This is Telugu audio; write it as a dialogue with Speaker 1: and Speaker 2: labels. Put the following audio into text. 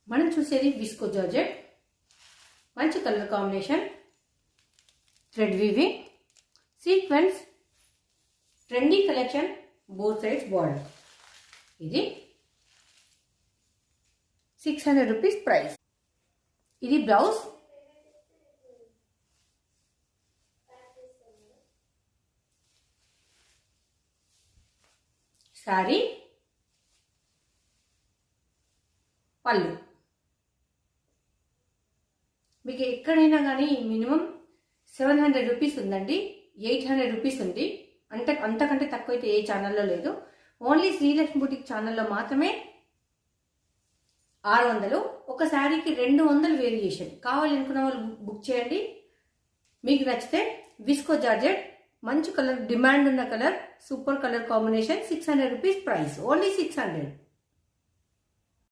Speaker 1: మనం చూసేది విస్కో జార్జెట్, మంచి colour combination, thread weaving, sequence, trendy collection, both sides border. ఇది 600 రూపీస్ ప్రైస్. ఇది బ్లౌజ్. శారీ, పళ్ళు. మీకు ఎక్కడైనా కానీ మినిమం 700 రూపీస్ ఉందండి, 800 రూపీస్ ఉంది. అంతకంటే తక్కువ అయితే ఏ ఛానల్లో లేదు. ఓన్లీ శ్రీలక్ష్మి బుటిక్ ఛానల్లో మాత్రమే 600. ఒక శారీకి 200 వేరియేషన్. కావాలనుకున్న వాళ్ళు బుక్ చేయండి. మీకు నచ్చితే విస్కో జార్జెట్, మంచి కలర్, డిమాండ్ ఉన్న colour, super colour combination, 600 rupees price. Only 600.